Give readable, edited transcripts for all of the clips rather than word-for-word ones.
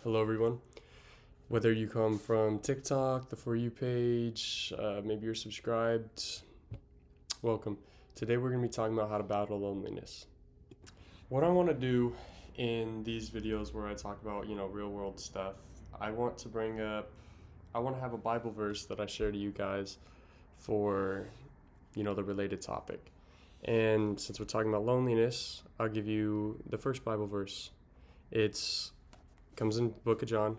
Hello, everyone. Whether you come from TikTok, the For You page, maybe you're subscribed, welcome. Today, we're going to be talking about how to battle loneliness. What I want to do in these videos where I talk about, real world stuff, I want to bring up, I want to have a Bible verse that I share to you guys for, the related topic. And since we're talking about loneliness, I'll give you the first Bible verse. It's comes in the book of John.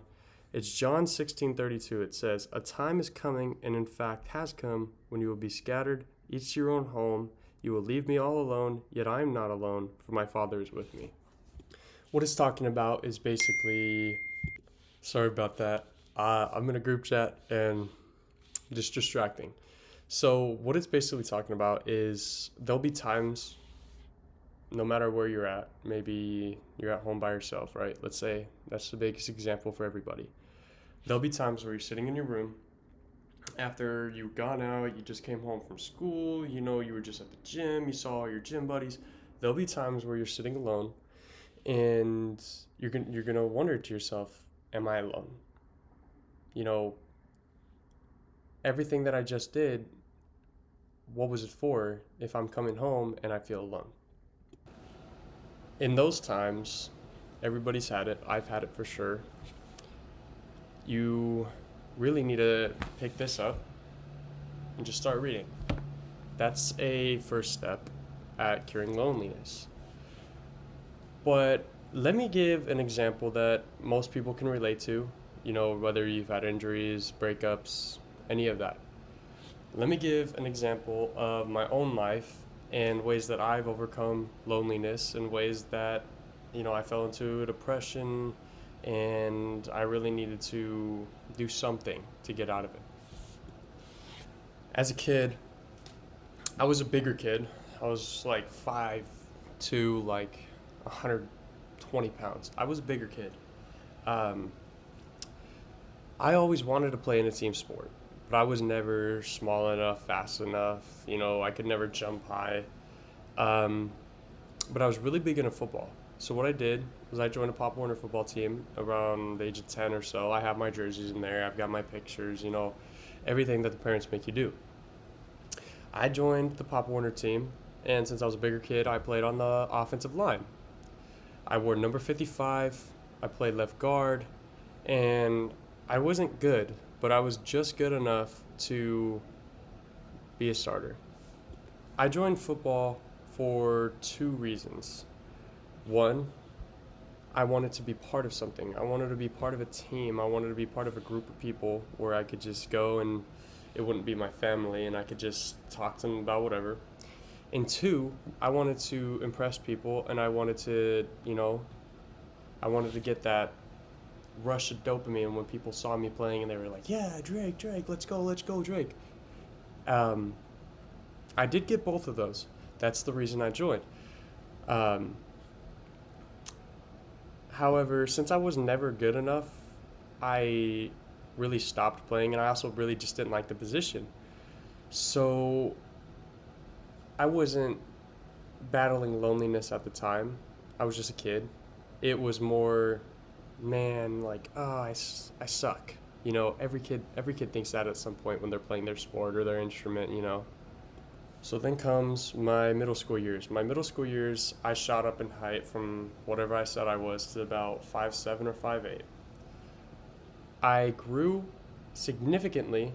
It's John 16:32. It says, "A time is coming, and in fact has come, when you will be scattered, each to your own home. You will leave me all alone, yet I am not alone, for my Father is with me." What it's talking about is basically, sorry about that. I'm in a group chat and just distracting. So what it's basically talking about is there'll be times, no matter where you're at, maybe you're at home by yourself, right? Let's say that's the biggest example for everybody. There'll be times where you're sitting in your room after you've gone out, you just came home from school, you were just at the gym, you saw all your gym buddies. There'll be times where you're sitting alone and you're gonna wonder to yourself, am I alone? You know, everything that I just did, what was it for if I'm coming home and I feel alone? In those times, everybody's had it. I've had it for sure. You really need to pick this up and just start reading. That's a first step at curing loneliness. But let me give an example that most people can relate to, whether you've had injuries, breakups, any of that. Let me give an example of my own life and ways that I've overcome loneliness and ways that, I fell into depression and I really needed to do something to get out of it. As a kid, I was a bigger kid. I was like 5'2", like 120 pounds. I was a bigger kid. Um, I always wanted to play in a team sport, but I was never small enough, fast enough. I could never jump high. Um, but I was really big into football. So what I did was I joined a Pop Warner football team around the age of 10 or so. I have my jerseys in there. I've got my pictures, everything that the parents make you do. I joined the Pop Warner team, and since I was a bigger kid, I played on the offensive line. I wore number 55. I played left guard, and I wasn't good, but I was just good enough to be a starter. I joined football for two reasons. One, I wanted to be part of something. I wanted to be part of a team. I wanted to be part of a group of people where I could just go and it wouldn't be my family and I could just talk to them about whatever. And two, I wanted to impress people and I wanted to, I wanted to get that rush of dopamine when people saw me playing and they were like, yeah, Drake, let's go, Drake. Um, I did get both of those. That's the reason I joined. Um, However, since I was never good enough, I really stopped playing and I also really just didn't like the position. So I wasn't battling loneliness at the time. I was just a kid. It was more, man, like, oh, I suck. Every kid thinks that at some point when they're playing their sport or their instrument. So then comes my middle school years. My middle school years, I shot up in height from whatever I said I was to about 5'7" or 5'8". I grew significantly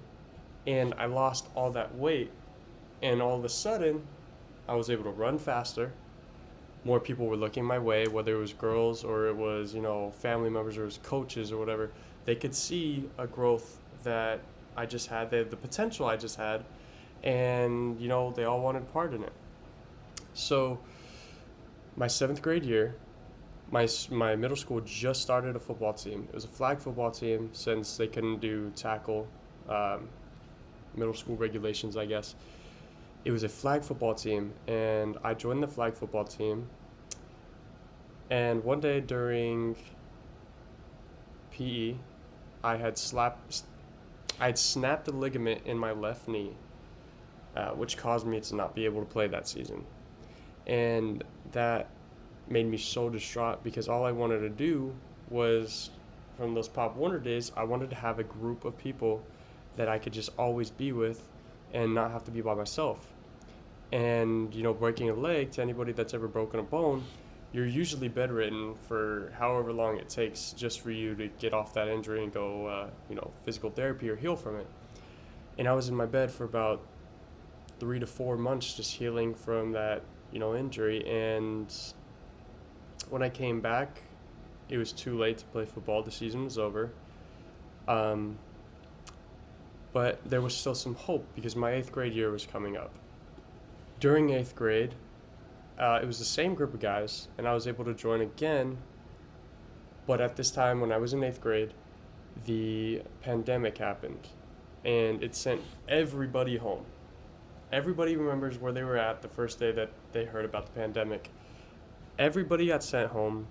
and I lost all that weight. And all of a sudden, I was able to run faster. More people were looking my way, whether it was girls or it was, family members or it was coaches or whatever. They could see a growth that I just had, the potential I just had, and they all wanted part in it. So my 7th grade year, my middle school just started a football team. It was a flag football team since they couldn't do tackle, middle school regulations, I guess. It was a flag football team, and I joined the flag football team. And one day during PE, I had snapped a ligament in my left knee, which caused me to not be able to play that season. And that made me so distraught because all I wanted to do was from those Pop Warner days, I wanted to have a group of people that I could just always be with and not have to be by myself. And, breaking a leg, to anybody that's ever broken a bone, you're usually bedridden for however long it takes just for you to get off that injury and go, physical therapy or heal from it. And I was in my bed for about 3 to 4 months just healing from that, injury. And when I came back, it was too late to play football. The season was over. But there was still some hope because my 8th grade year was coming up. During 8th grade, it was the same group of guys, and I was able to join again. But at this time, when I was in 8th grade, the pandemic happened, and it sent everybody home. Everybody remembers where they were at the first day that they heard about the pandemic. Everybody got sent home.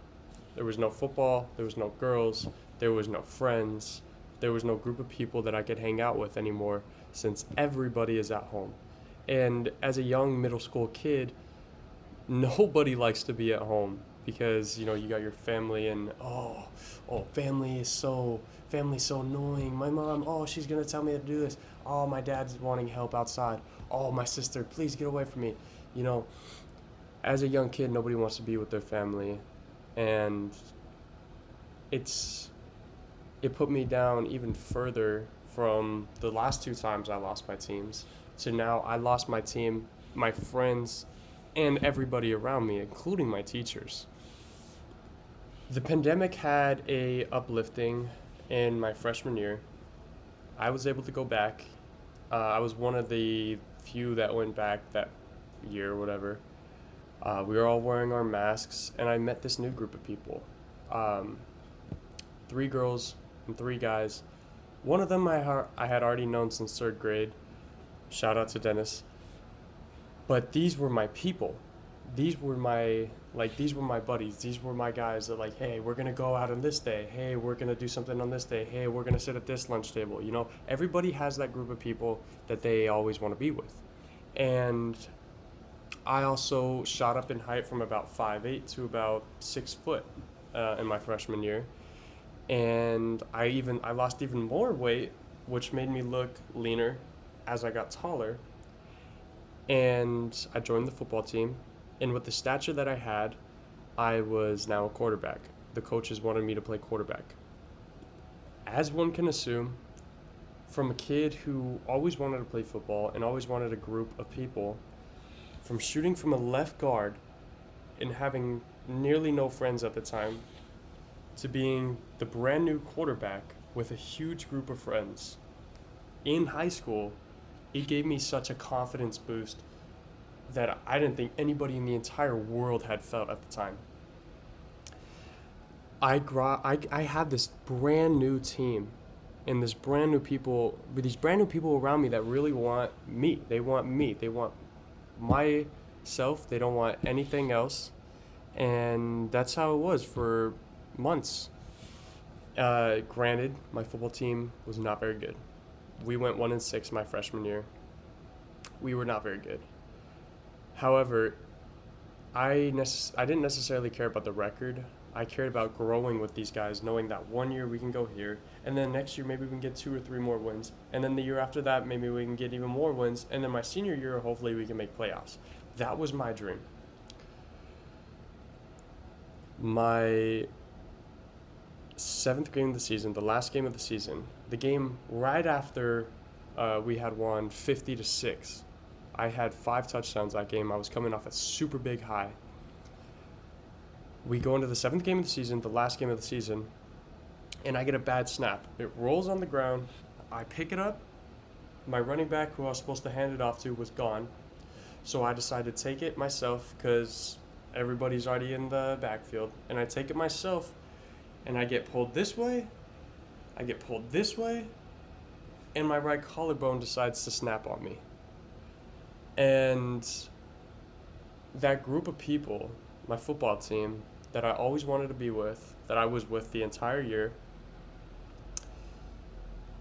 There was no football, there was no girls, there was no friends, there was no group of people that I could hang out with anymore since everybody is at home. And as a young middle school kid, nobody likes to be at home because, you got your family and, family's so annoying. My mom, she's going to tell me to do this. Oh, my dad's wanting help outside. Oh, my sister, please get away from me. As a young kid, nobody wants to be with their family. And it put me down even further from the last 2 times I lost my teams to now I lost my team, my friends, and everybody around me, including my teachers. The pandemic had a uplifting in my freshman year. I was able to go back. I was one of the few that went back that year or whatever. We were all wearing our masks, and I met this new group of people. 3 girls and 3 guys. One of them I had already known since 3rd grade. Shout out to Dennis. But these were my people. These were my buddies. These were my guys that hey, we're going to go out on this day. Hey, we're going to do something on this day. Hey, we're going to sit at this lunch table. Everybody has that group of people that they always want to be with. And I also shot up in height from about 5'8" to about 6 foot in my freshman year. And I lost even more weight, which made me look leaner as I got taller. And I joined the football team. And with the stature that I had, I was now a quarterback. The coaches wanted me to play quarterback. As one can assume, from a kid who always wanted to play football and always wanted a group of people, from shooting from a left guard and having nearly no friends at the time, to being the brand new quarterback with a huge group of friends in high school, it gave me such a confidence boost that I didn't think anybody in the entire world had felt at the time. I had this brand new team and these brand new people around me that really want me. They want me. They want myself. They don't want anything else. And that's how it was for months. Granted, my football team was not very good. We went 1-6 my freshman year. We were not very good. However, I didn't necessarily care about the record. I cared about growing with these guys, knowing that one year we can go here, and then next year maybe we can get 2 or 3 more wins, and then the year after that maybe we can get even more wins, and then my senior year hopefully we can make playoffs. That was my dream. My 7th game of the season, the last game of the season, the game right after we had won 50-6. I had 5 touchdowns that game. I was coming off a super big high. We go into the 7th game of the season, the last game of the season, and I get a bad snap. It rolls on the ground. I pick it up. My running back, who I was supposed to hand it off to, was gone. So I decided to take it myself because everybody's already in the backfield. And I take it myself, and I get pulled this way. I get pulled this way, and my right collarbone decides to snap on me. And that group of people, my football team, that I always wanted to be with, that I was with the entire year,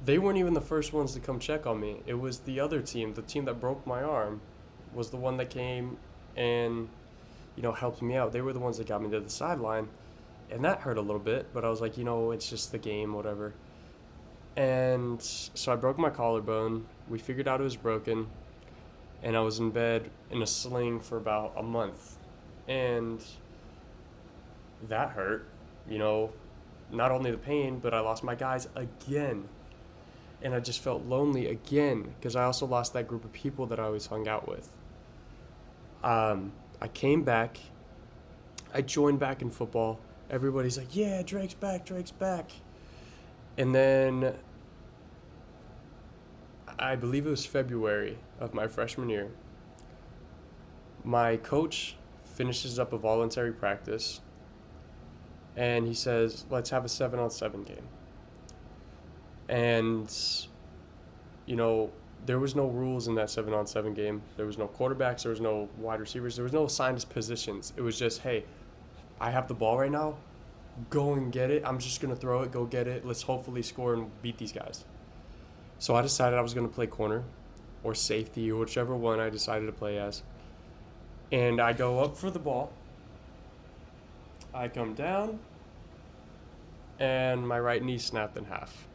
they weren't even the first ones to come check on me. It was the other team, the team that broke my arm, was the one that came and, helped me out. They were the ones that got me to the sideline. And that hurt a little bit, but I was like, it's just the game, whatever. And so I broke my collarbone. We figured out it was broken, and I was in bed in a sling for about a month. And that hurt, you know, not only the pain, but I lost my guys again. And I just felt lonely again because I also lost that group of people that I always hung out with. I came back. I joined back in football. Everybody's like, yeah, Drake's back, Drake's back. And then I believe it was February of my freshman year. My coach finishes up a voluntary practice and he says, let's have a 7-on-7 game. And, there was no rules in that 7-on-7 game. There was no quarterbacks. There was no wide receivers. There was no assigned positions. It was just, hey, I have the ball right now. Go and get it. I'm just going to throw it. Go get it. Let's hopefully score and beat these guys. So I decided I was going to play corner or safety or whichever one I decided to play as. And I go up for the ball. I come down. And my right knee snapped in half.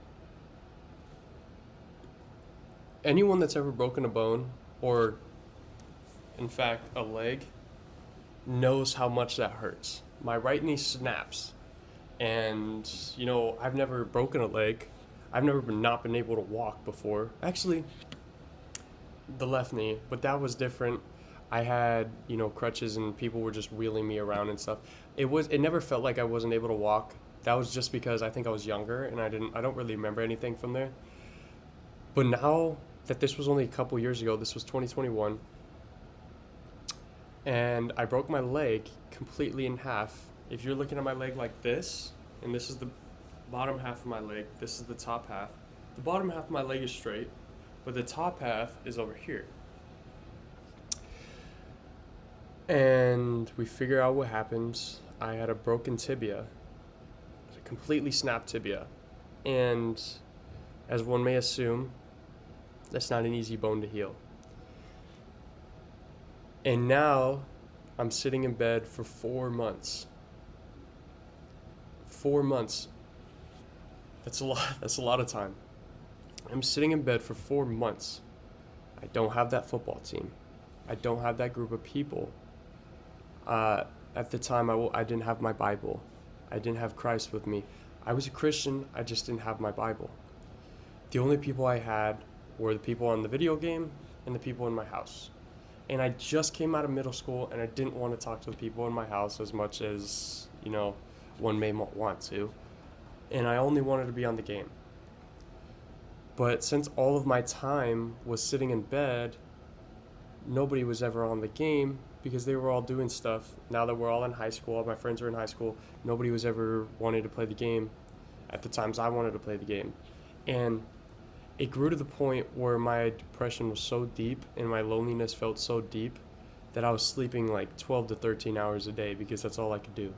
Anyone that's ever broken a bone or, in fact, a leg knows how much that hurts. My right knee snaps. And, I've never broken a leg. I've never not been able to walk before. Actually, the left knee, but that was different. I had, crutches and people were just wheeling me around and stuff. It never felt like I wasn't able to walk. That was just because I think I was younger and I don't really remember anything from there. But now that this was only a couple years ago, this was 2021, and I broke my leg completely in half. If you're looking at my leg like this, and this is the bottom half of my leg, this is the top half. The bottom half of my leg is straight, but the top half is over here. And we figure out what happens. I had a broken tibia, a completely snapped tibia. And as one may assume, that's not an easy bone to heal. And now I'm sitting in bed for 4 months. 4 months. That's a lot. That's a lot of time. I'm sitting in bed for 4 months. I don't have that football team. I don't have that group of people. At the time, I didn't have my Bible. I didn't have Christ with me. I was a Christian. I just didn't have my Bible. The only people I had were the people on the video game and the people in my house. And I just came out of middle school and I didn't want to talk to the people in my house as much as, one may want to. And I only wanted to be on the game. But since all of my time was sitting in bed, nobody was ever on the game because they were all doing stuff. Now that we're all in high school, all my friends are in high school, nobody was ever wanting to play the game at the times I wanted to play the game. And it grew to the point where my depression was so deep and my loneliness felt so deep that I was sleeping like 12 to 13 hours a day because that's all I could do.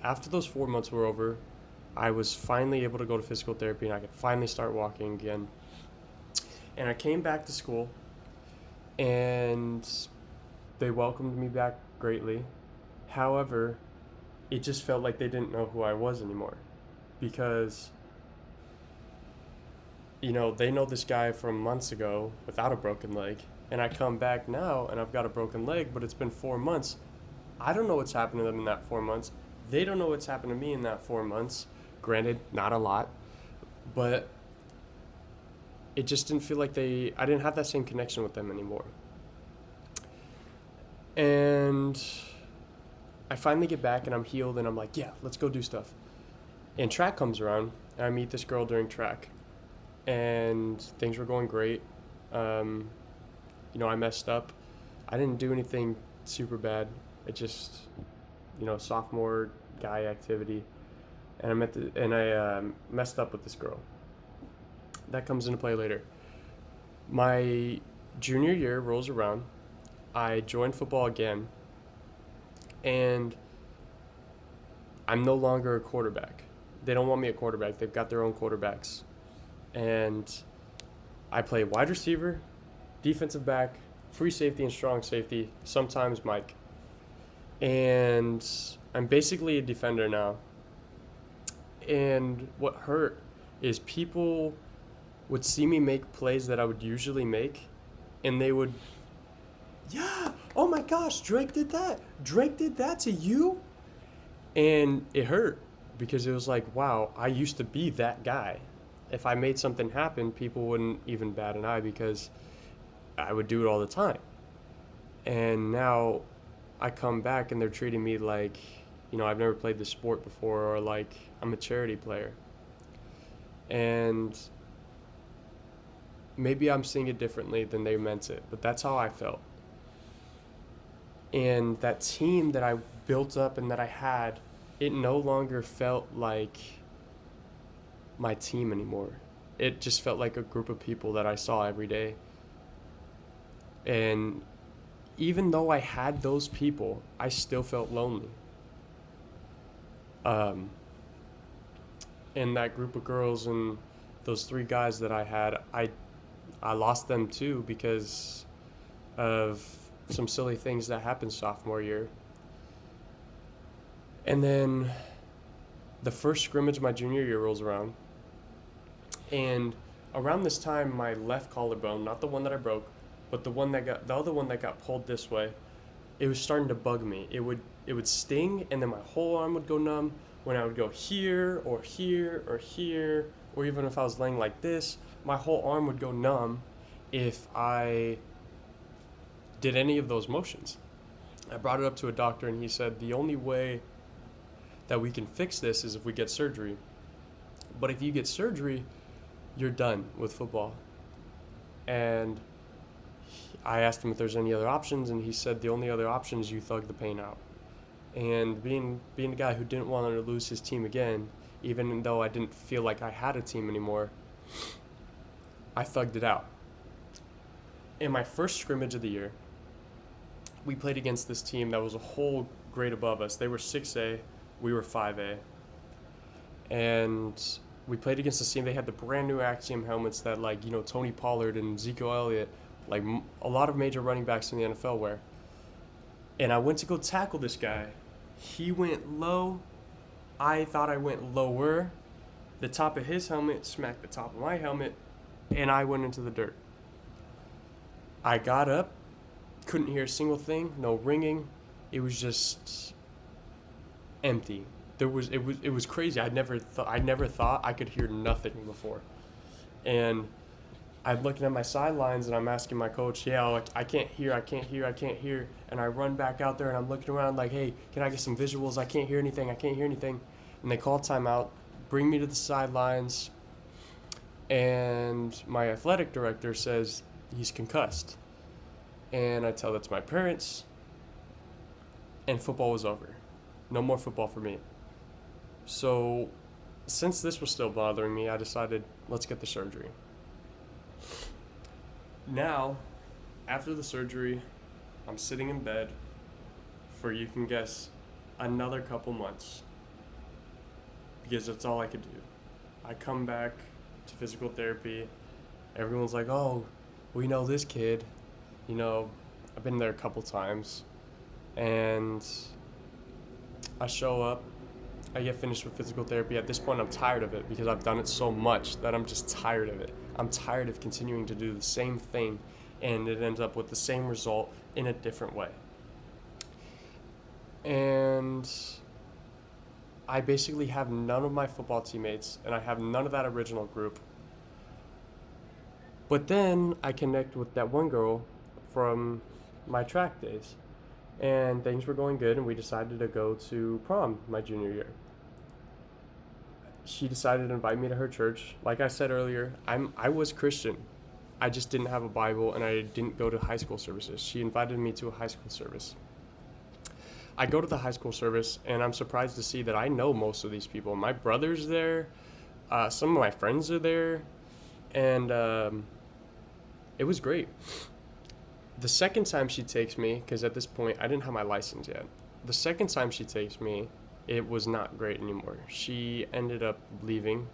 After those 4 months were over, I was finally able to go to physical therapy and I could finally start walking again. And I came back to school and they welcomed me back greatly. However, it just felt like they didn't know who I was anymore because they know this guy from months ago without a broken leg, and I come back now and I've got a broken leg, but it's been 4 months. I don't know what's happened to them in that 4 months. They don't know what's happened to me in that 4 months. Granted, not a lot, but it just didn't feel like I didn't have that same connection with them anymore. And I finally get back and I'm healed and I'm like, yeah, let's go do stuff. And track comes around and I meet this girl during track. And things were going great. I messed up. I didn't do anything super bad. It just, sophomore guy activity. And I messed up with this girl. That comes into play later. My junior year rolls around. I joined football again. And I'm no longer a quarterback. They don't want me a quarterback. They've got their own quarterbacks. And I play wide receiver, defensive back, free safety, and strong safety, sometimes Mike. And I'm basically a defender now. And what hurt is people would see me make plays that I would usually make, and they would, yeah, oh my gosh, Drake did that. Drake did that to you? And it hurt because it was like, wow, I used to be that guy. If I made something happen, people wouldn't even bat an eye because I would do it all the time. And now I come back and they're treating me like, I've never played this sport before, or like I'm a charity player. And maybe I'm seeing it differently than they meant it, but that's how I felt. And that team that I built up and that I had, it no longer felt like my team anymore. It just felt like a group of people that I saw every day. And even though I had those people, I still felt lonely. Um, and that group of girls and those three guys that I had, I lost them too because of some silly things that happened sophomore year. And then the first scrimmage my junior year rolls around, and around this time my left collarbone, not the one that I broke, but the other one that got pulled this way, it was starting to bug me. It would sting, and then my whole arm would go numb when I would go here or here or here, or even if I was laying like this, my whole arm would go numb if I did any of those motions. I brought it up to a doctor, and he said the only way that we can fix this is if we get surgery. But if you get surgery, you're done with football. And I asked him if there's any other options, and he said the only other option is you thug the pain out. And being a guy who didn't want to lose his team again, even though I didn't feel like I had a team anymore, I thugged it out. In my first scrimmage of the year, we played against this team that was a whole grade above us. They were 6A, we were 5A. And we played against this team. They had the brand new Axiom helmets that, Tony Pollard and Ezekiel Elliott, a lot of major running backs in the NFL wear. And I went to go tackle this guy. He went low. I thought I went lower. The top of his helmet smacked the top of my helmet, and I went into the dirt. I got up, couldn't hear a single thing, no ringing. It was just empty. It was crazy. I never thought I could hear nothing before. And I'm looking at my sidelines and I'm asking my coach, I can't hear. And I run back out there and I'm looking around like, hey, can I get some visuals? I can't hear anything. And they call timeout, bring me to the sidelines, and my athletic director says he's concussed. And I tell that to my parents, and football was over. No more football for me. So since this was still bothering me, I decided, let's get the surgery. Now, after the surgery, I'm sitting in bed for, you can guess, another couple months, because that's all I could do. I come back to physical therapy. Everyone's like, oh, we know this kid. I've been there a couple times. And I show up. I get finished with physical therapy. At this point, I'm tired of it because I've done it so much that I'm just tired of it. I'm tired of continuing to do the same thing, and it ends up with the same result in a different way. And I basically have none of my football teammates, and I have none of that original group. But then I connect with that one girl from my track days, and things were going good, and we decided to go to prom my junior year. She decided to invite me to her church. Like I said earlier, I was Christian. I just didn't have a Bible, and I didn't go to high school services. She invited me to a high school service. I go to the high school service, and I'm surprised to see that I know most of these people. My brother's there. Some of my friends are there. And it was great. The second time she takes me, because at this point, I didn't have my license yet. The second time she takes me, it was not great anymore. She ended up leaving.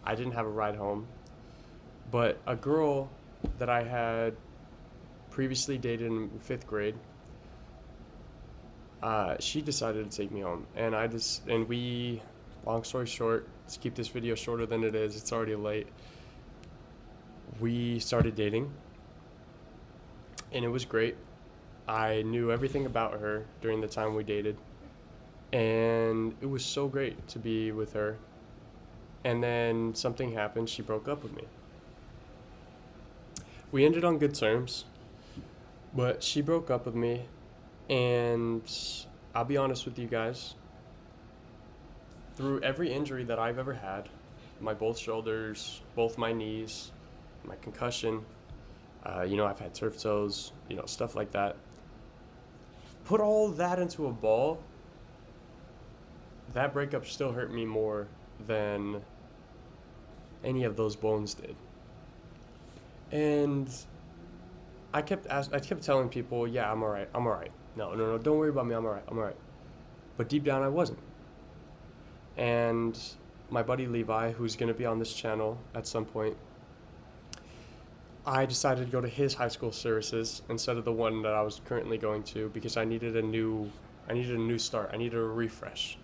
I didn't have a ride home. But a girl that I had previously dated in 5th grade, she decided to take me home, and we, long story short, let's keep this video shorter than it is. It's already late. We started dating, and it was great. I knew everything about her during the time we dated, and it was so great to be with her. And then something happened. She broke up with me. We ended on good terms, but she broke up with me, and I'll be honest with you guys. Through every injury that I've ever had, my both shoulders, both my knees, my concussion, I've had turf toes, stuff like that. Put all that into a ball, that breakup still hurt me more than any of those bones did. And I kept telling people, yeah, I'm alright. No, don't worry about me, I'm alright. But deep down I wasn't. And my buddy Levi, who's going to be on this channel at some point, I decided to go to his high school services instead of the one that I was currently going to, because I needed a new start. I needed a refresh.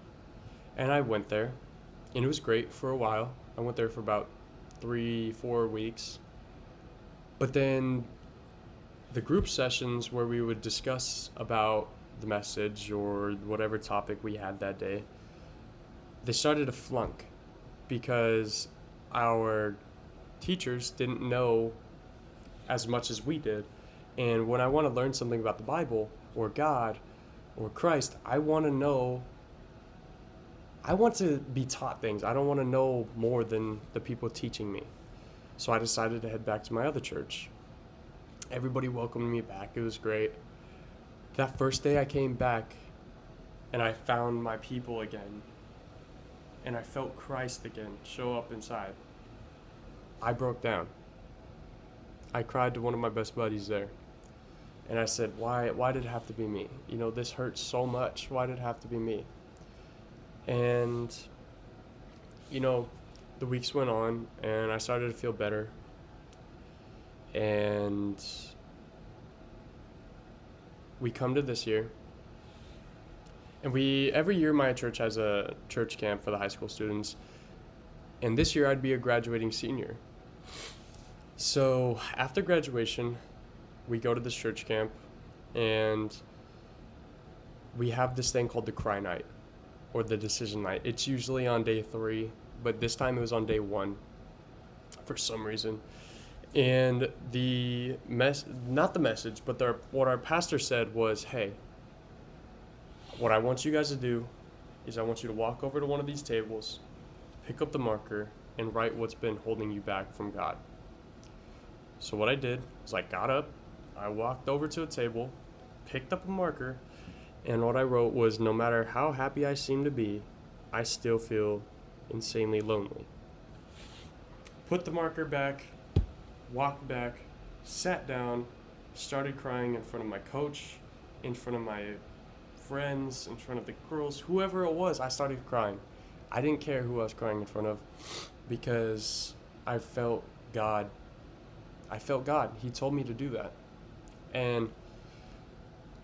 And I went there, and it was great for a while. I went there for about 3-4 weeks. But then the group sessions where we would discuss about the message or whatever topic we had that day, they started to flunk because our teachers didn't know as much as we did. And when I want to learn something about the Bible or God or Christ, I want to be taught things. I don't want to know more than the people teaching me. So I decided to head back to my other church. Everybody welcomed me back. It was great. That first day I came back and I found my people again, and I felt Christ again show up inside, I broke down. I cried to one of my best buddies there. And I said, why did it have to be me? This hurts so much. Why did it have to be me? And, the weeks went on, and I started to feel better. And we come to this year. And every year my church has a church camp for the high school students. And this year I'd be a graduating senior. So after graduation, we go to this church camp, and we have this thing called the cry night, or the decision night. It's usually on day 3, but this time it was on day 1 for some reason. And not the message, but what our pastor said was, hey, what I want you guys to do is I want you to walk over to one of these tables, pick up the marker, and write what's been holding you back from God. So what I did was I got up, I walked over to a table, picked up a marker, and what I wrote was, no matter how happy I seem to be, I still feel insanely lonely. Put the marker back, walked back, sat down, started crying in front of my coach, in front of my friends, in front of the girls, whoever it was. I started crying. I didn't care who I was crying in front of, because I felt God. He told me to do that. And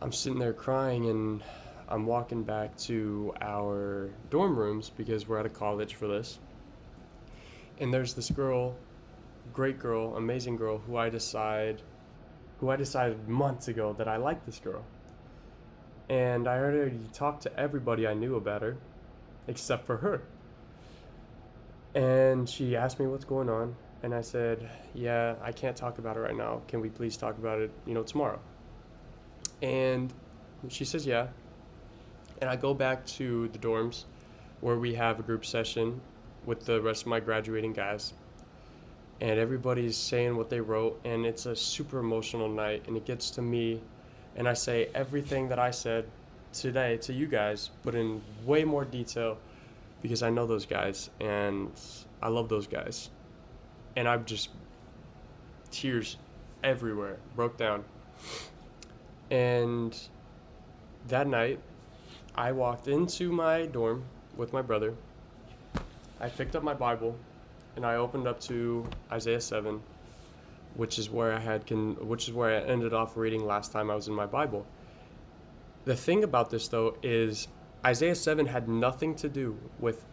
I'm sitting there crying, and I'm walking back to our dorm rooms because we're at a college for this. And there's this girl, great girl, amazing girl, who I decided months ago that I liked this girl. And I already talked to everybody I knew about her, except for her. And she asked me what's going on. And I said, yeah, I can't talk about it right now. Can we please talk about it, tomorrow? And she says, yeah. And I go back to the dorms where we have a group session with the rest of my graduating guys. And everybody's saying what they wrote. And it's a super emotional night. And it gets to me. And I say everything that I said today to you guys, but in way more detail, because I know those guys. And I love those guys. And I'm just, tears everywhere, broke down. And that night, I walked into my dorm with my brother. I picked up my Bible, and I opened up to Isaiah 7, which is where I ended off reading last time I was in my Bible. The thing about this, though, is Isaiah 7 had nothing to do with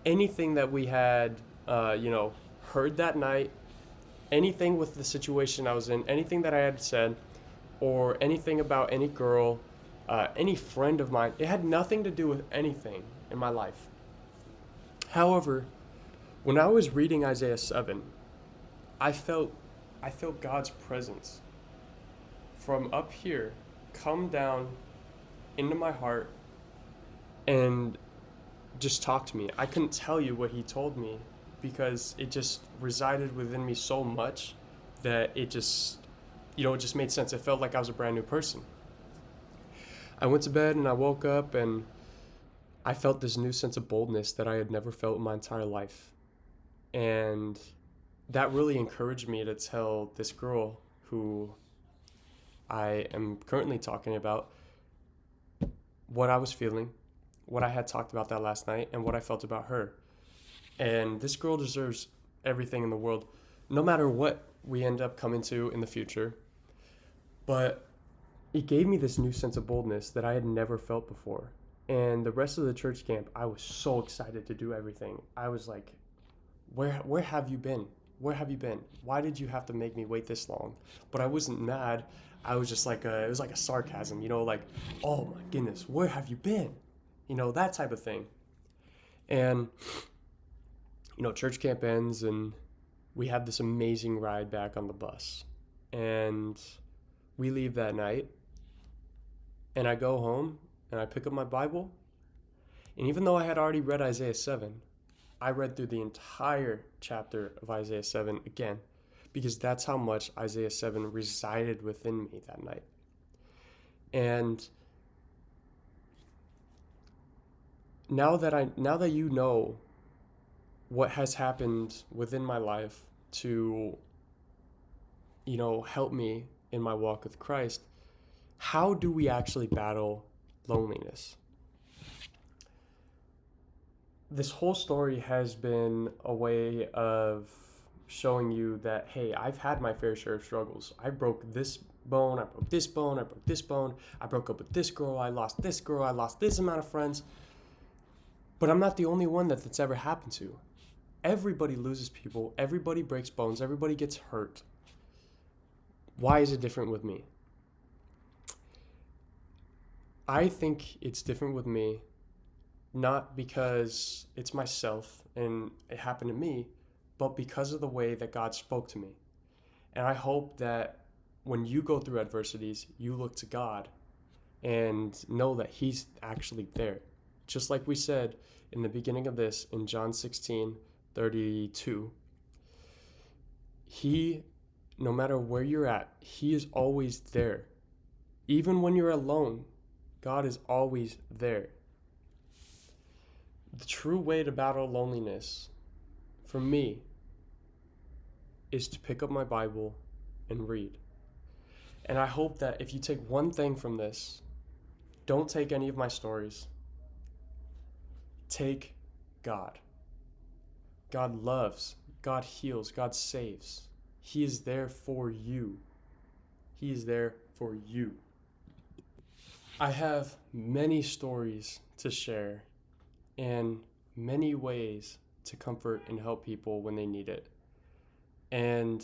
anything that we had, heard that night, anything with the situation I was in, anything that I had said, or anything about any girl, any friend of mine. It had nothing to do with anything in my life. However, when I was reading Isaiah 7, I felt I felt God's presence from up here come down into my heart and just talk to me. I couldn't tell you what he told me because it just resided within me so much that it just made sense. It felt like I was a brand new person. I went to bed and I woke up and I felt this new sense of boldness that I had never felt in my entire life. And that really encouraged me to tell this girl who I am currently talking about what I was feeling, what I had talked about that last night, and what I felt about her. And this girl deserves everything in the world, no matter what we end up coming to in the future. But it gave me this new sense of boldness that I had never felt before. And the rest of the church camp, I was so excited to do everything. I was like, where have you been? Where have you been? Why did you have to make me wait this long? But I wasn't mad. I was just like, it was like a sarcasm, like, oh my goodness, where have you been? That type of thing. And, church camp ends and we have this amazing ride back on the bus. And we leave that night and I go home and I pick up my Bible. And even though I had already read Isaiah 7, I read through the entire chapter of Isaiah 7 again, because that's how much Isaiah 7 resided within me that night. And now that you know what has happened within my life to, help me in my walk with Christ, how do we actually battle loneliness? This whole story has been a way of showing you that, hey, I've had my fair share of struggles. I broke this bone, I broke this bone, I broke this bone, I broke up with this girl, I lost this amount of friends. But I'm not the only one that's ever happened to. Everybody loses people, everybody breaks bones, everybody gets hurt. Why is it different with me? I think it's different with me not because it's myself and it happened to me, but because of the way that God spoke to me. And I hope that when you go through adversities, you look to God and know that He's actually there. Just like we said in the beginning of this in John 16:32, He, no matter where you're at, He is always there. Even when you're alone, God is always there. The true way to battle loneliness, for me, is to pick up my Bible and read. And I hope that if you take one thing from this, don't take any of my stories. Take God. God loves, God heals, God saves. He is there for you. He is there for you. I have many stories to share and many ways to comfort and help people when they need it. And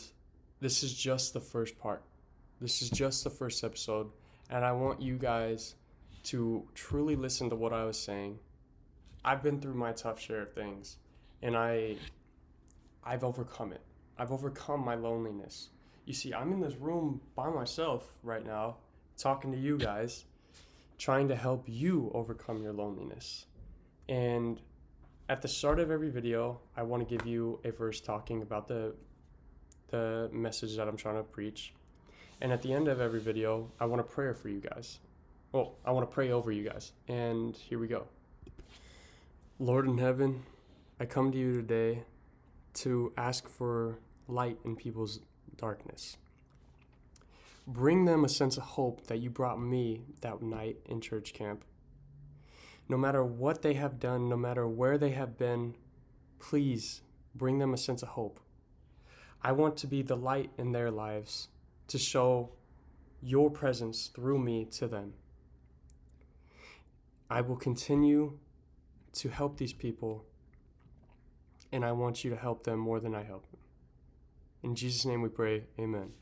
this is just the first part. This is just the first episode. And I want you guys to truly listen to what I was saying. I've been through my tough share of things, and I've overcome it. I've overcome my loneliness. You see, I'm in this room by myself right now, talking to you guys, trying to help you overcome your loneliness. And at the start of every video, I want to give you a verse talking about the message that I'm trying to preach. And at the end of every video, I want to pray for you guys. Well, I want to pray over you guys. And here we go. Lord in heaven, I come to you today to ask for light in people's darkness. Bring them a sense of hope that you brought me that night in church camp. No matter what they have done, no matter where they have been, please bring them a sense of hope. I want to be the light in their lives, to show your presence through me to them. I will continue to help these people, and I want you to help them more than I help them. In Jesus' name we pray, amen.